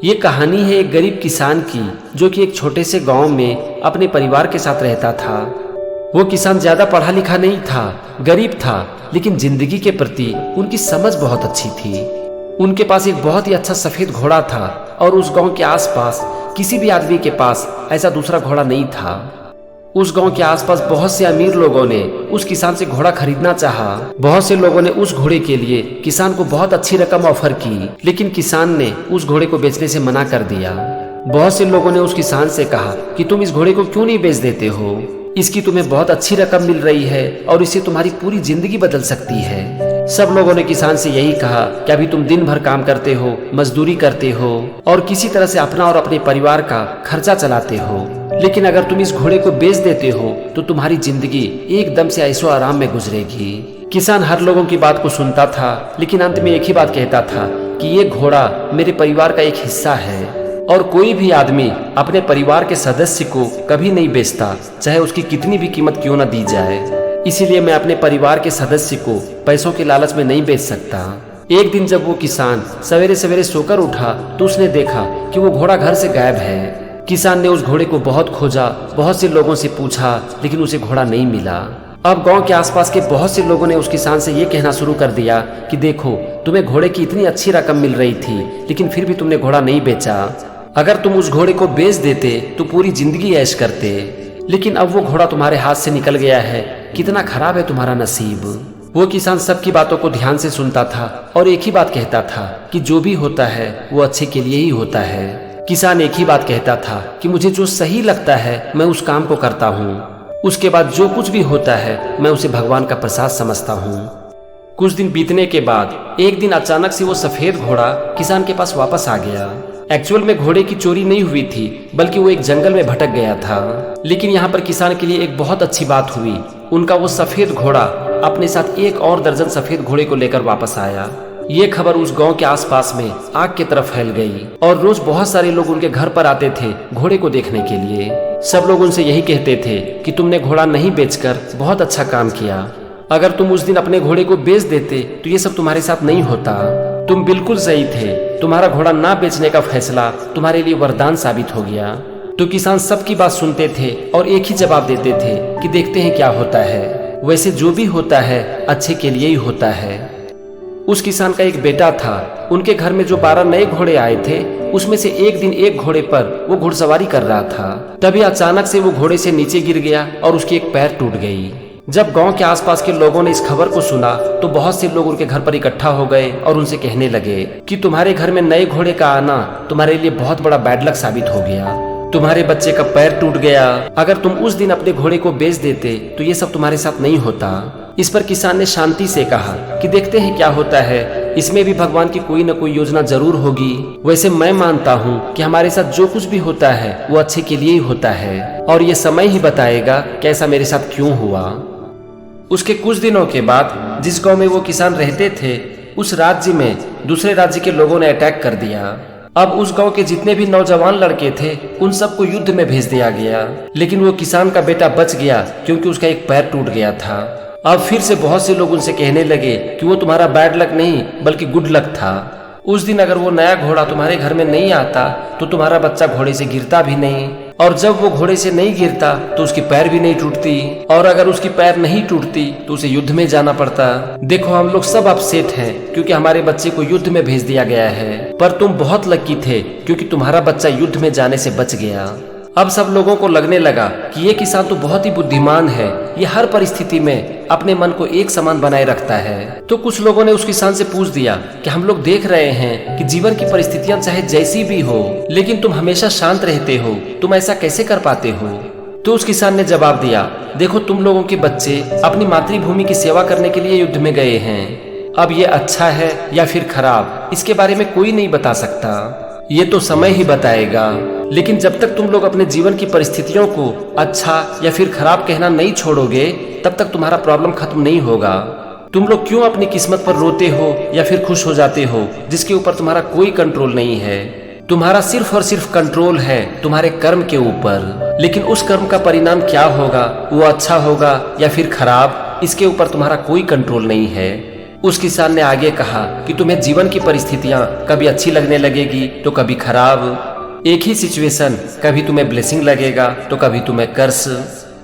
ये कहानी है एक गरीब किसान की, जो कि एक छोटे से गांव में अपने परिवार के साथ रहता था। वो किसान ज्यादा पढ़ा लिखा नहीं था, गरीब था, लेकिन जिंदगी के प्रति उनकी समझ बहुत अच्छी थी। उनके पास एक बहुत ही अच्छा सफेद घोड़ा था और उस गांव के आसपास किसी भी आदमी के पास ऐसा दूसरा घोड़ा नहीं था। उस गांव के आसपास बहुत से अमीर लोगों ने उस किसान से घोड़ा खरीदना चाहा। बहुत से लोगों ने उस घोड़े के लिए किसान को बहुत अच्छी रकम ऑफर की, लेकिन किसान ने उस घोड़े को बेचने से मना कर दिया। बहुत से लोगों ने उस किसान से कहा कि तुम इस घोड़े को क्यों नहीं बेच देते हो, इसकी तुम्हें बहुत अच्छी रकम मिल रही है और इससे तुम्हारी पूरी जिंदगी बदल सकती है। सब लोगों ने किसान से यही कहा कि अभी तुम दिन भर काम करते हो, मजदूरी करते हो और किसी तरह से अपना और अपने परिवार का खर्चा चलाते हो, लेकिन अगर तुम इस घोड़े को बेच देते हो तो तुम्हारी जिंदगी एकदम से ऐशो आराम में गुजरेगी। किसान हर लोगों की बात को सुनता था, लेकिन अंत में एक ही बात कहता था कि ये घोड़ा मेरे परिवार का एक हिस्सा है और कोई भी आदमी अपने परिवार के सदस्य को कभी नहीं बेचता, चाहे उसकी कितनी भी कीमत क्यों न दी जाए। इसीलिए मैं अपने परिवार के सदस्य को पैसों के लालच में नहीं बेच सकता। एक दिन जब वो किसान सवेरे सवेरे सोकर उठा तो उसने देखा कि वो घोड़ा घर से गायब है। किसान ने उस घोड़े को बहुत खोजा, बहुत से लोगों से पूछा, लेकिन उसे घोड़ा नहीं मिला। अब गांव के आसपास के बहुत से लोगों ने उस किसान से ये कहना शुरू कर दिया कि देखो, तुम्हें घोड़े की इतनी अच्छी रकम मिल रही थी, लेकिन फिर भी तुमने घोड़ा नहीं बेचा। अगर तुम उस घोड़े को बेच देते तो पूरी जिंदगी ऐश करते, लेकिन अब वो घोड़ा तुम्हारे हाथ से निकल गया है। कितना खराब है तुम्हारा नसीब। वो किसान सबकी बातों को ध्यान से सुनता था और एक ही बात कहता था कि जो भी होता है वो अच्छे के लिए ही होता है। किसान एक ही बात कहता था कि मुझे जो सही लगता है मैं उस काम को करता हूँ, उसके बाद जो कुछ भी होता है मैं उसे भगवान का प्रसाद समझता हूँ। कुछ दिन बीतने के बाद एक दिन अचानक से वो सफेद घोड़ा किसान के पास वापस आ गया। एक्चुअल में घोड़े की चोरी नहीं हुई थी, बल्कि वो एक जंगल में भटक गया था। लेकिन यहाँ पर किसान के लिए एक बहुत अच्छी बात हुई। उनका वो सफेद घोड़ा अपने साथ एक और दर्जन सफेद घोड़े को लेकर वापस आया। ये खबर उस गांव के आसपास में आग की तरफ फैल गई और रोज बहुत सारे लोग उनके घर पर आते थे घोड़े को देखने के लिए। सब लोग उनसे यही कहते थे कि तुमने घोड़ा नहीं बेचकर बहुत अच्छा काम किया। अगर तुम उस दिन अपने घोड़े को बेच देते तो ये सब तुम्हारे साथ नहीं होता। तुम बिल्कुल सही थे, तुम्हारा घोड़ा ना बेचने का फैसला तुम्हारे लिए वरदान साबित हो गया। तो किसान सबकी बात सुनते थे और एक ही जवाब देते थे कि देखते हैं क्या होता है। वैसे जो भी होता है अच्छे के लिए ही होता है। उस किसान का एक बेटा था। उनके घर में जो 12 नए घोड़े आए थे, उसमें से एक दिन एक घोड़े पर वो घुड़सवारी कर रहा था। तभी अचानक से वो घोड़े से नीचे गिर गया और उसकी एक पैर टूट गई। जब गांव के आसपास के लोगों ने इस खबर को सुना तो बहुत से लोग उनके घर पर इकट्ठा हो गए और उनसे कहने लगे कि तुम्हारे घर में नए घोड़े का आना तुम्हारे लिए बहुत बड़ा बैड लक साबित हो गया। तुम्हारे बच्चे का पैर टूट गया। अगर तुम उस दिन अपने घोड़े को बेच देते तो ये सब तुम्हारे साथ नहीं होता। इस पर किसान ने शांति से कहा कि देखते हैं क्या होता है, इसमें भी भगवान की कोई न कोई योजना जरूर होगी। वैसे मैं मानता हूँ कि हमारे साथ जो कुछ भी होता है वो अच्छे के लिए ही होता है और ये समय ही बताएगा कि ऐसा मेरे साथ क्यों हुआ। उसके कुछ दिनों के बाद जिस गांव में वो किसान रहते थे, उस राज्य में दूसरे राज्य के लोगों ने अटैक कर दिया। अब उस गांव के जितने भी नौजवान लड़के थे उन सबको युद्ध में भेज दिया गया, लेकिन वो किसान का बेटा बच गया क्योंकि उसका एक पैर टूट गया था। अब फिर से बहुत से लोग उनसे कहने लगे कि वो तुम्हारा बैड लक नहीं बल्कि गुड लक था। उस दिन अगर वो नया घोड़ा तुम्हारे घर में नहीं आता तो तुम्हारा बच्चा घोड़े से गिरता भी नहीं, और जब वो घोड़े से नहीं गिरता तो उसकी पैर भी नहीं टूटती, और अगर उसकी पैर नहीं टूटती तो उसे युद्ध में जाना पड़ता। देखो, हम लोग सब अपसेट हैं क्योंकि हमारे बच्चे को युद्ध में भेज दिया गया है, पर तुम बहुत लकी थे क्योंकि तुम्हारा बच्चा युद्ध में जाने से बच गया। अब सब लोगों को लगने लगा कि ये किसान तो बहुत ही बुद्धिमान है, ये हर परिस्थिति में अपने मन को एक समान बनाए रखता है। तो कुछ लोगों ने उस किसान से पूछ दिया कि हम लोग देख रहे हैं कि जीवन की परिस्थितियां चाहे जैसी भी हो, लेकिन तुम हमेशा शांत रहते हो, तुम ऐसा कैसे कर पाते हो? तो उस किसान ने जवाब दिया, देखो, तुम लोगों के बच्चे अपनी मातृभूमि की सेवा करने के लिए युद्ध में गए हैं। अब ये अच्छा है या फिर खराब, इसके बारे में कोई नहीं बता सकता, ये तो समय ही बताएगा। लेकिन जब तक तुम लोग अपने जीवन की परिस्थितियों को अच्छा या फिर खराब कहना नहीं छोड़ोगे, तब तक तुम्हारा प्रॉब्लम खत्म नहीं होगा। तुम लोग क्यों अपनी किस्मत पर रोते हो या फिर खुश हो जाते हो, जिसके ऊपर तुम्हारा कोई कंट्रोल नहीं है? तुम्हारा सिर्फ और सिर्फ कंट्रोल है तुम्हारे कर्म के ऊपर, लेकिन उस कर्म का परिणाम क्या होगा, वो अच्छा होगा या फिर खराब, इसके ऊपर तुम्हारा कोई कंट्रोल नहीं है। उस किसान ने आगे कहा कि तुम्हें जीवन की परिस्थितियां कभी अच्छी लगने लगेगी तो कभी खराब। एक ही सिचुएशन कभी तुम्हें ब्लेसिंग लगेगा तो कभी तुम्हें कर्स।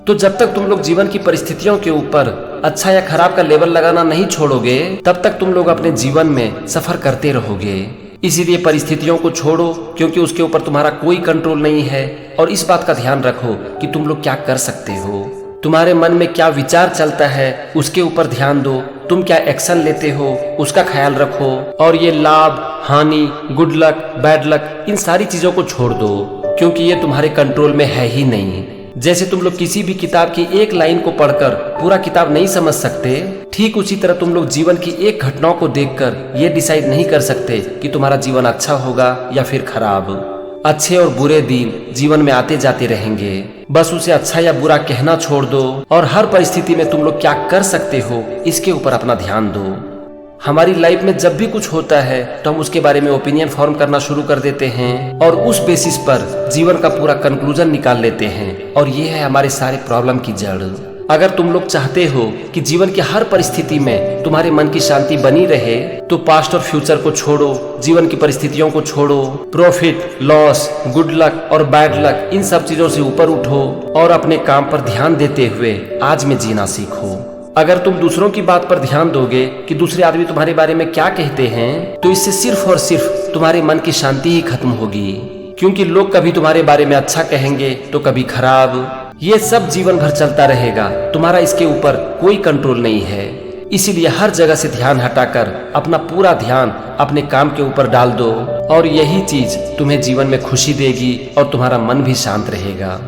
तो जब तक तुम लोग जीवन की परिस्थितियों के ऊपर अच्छा या खराब का लेबल लगाना नहीं छोड़ोगे, तब तक तुम लोग अपने जीवन में सफर करते रहोगे। इसीलिए परिस्थितियों को छोड़ो, क्योंकि उसके ऊपर तुम्हारा कोई कंट्रोल नहीं है। और इस बात का ध्यान रखो कि तुम लोग क्या कर सकते हो। तुम्हारे मन में क्या विचार चलता है उसके ऊपर ध्यान दो। तुम क्या एक्शन लेते हो उसका ख्याल रखो। और ये लाभ, हानि, गुड लक, बैड लक, इन सारी चीजों को छोड़ दो, क्योंकि ये तुम्हारे कंट्रोल में है ही नहीं। जैसे तुम लोग किसी भी किताब की एक लाइन को पढ़कर पूरा किताब नहीं समझ सकते, ठीक उसी तरह तुम लोग जीवन की एक घटनाओं को देखकर ये डिसाइड नहीं कर सकते कि तुम्हारा जीवन अच्छा होगा या फिर खराब। अच्छे और बुरे दिन जीवन में आते जाते रहेंगे, बस उसे अच्छा या बुरा कहना छोड़ दो और हर परिस्थिति में तुम लोग क्या कर सकते हो इसके ऊपर अपना ध्यान दो। हमारी लाइफ में जब भी कुछ होता है तो हम उसके बारे में ओपिनियन फॉर्म करना शुरू कर देते हैं और उस बेसिस पर जीवन का पूरा कंक्लूजन निकाल लेते हैं, और ये है हमारे सारे प्रॉब्लम की जड़। अगर तुम लोग चाहते हो कि जीवन की हर परिस्थिति में तुम्हारे मन की शांति बनी रहे, तो पास्ट और फ्यूचर को छोड़ो, जीवन की परिस्थितियों को छोड़ो, प्रॉफिट, लॉस, गुड लक और बैड लक, इन सब चीजों से ऊपर उठो और अपने काम पर ध्यान देते हुए आज में जीना सीखो। अगर तुम दूसरों की बात पर ध्यान दोगे कि दूसरे आदमी तुम्हारे बारे में क्या कहते हैं, तो इससे सिर्फ और सिर्फ तुम्हारे मन की शांति ही खत्म होगी, क्योंकि लोग कभी तुम्हारे बारे में अच्छा कहेंगे तो कभी खराब। ये सब जीवन भर चलता रहेगा, तुम्हारा इसके ऊपर कोई कंट्रोल नहीं है। इसीलिए हर जगह से ध्यान हटाकर अपना पूरा ध्यान अपने काम के ऊपर डाल दो, और यही चीज तुम्हें जीवन में खुशी देगी और तुम्हारा मन भी शांत रहेगा।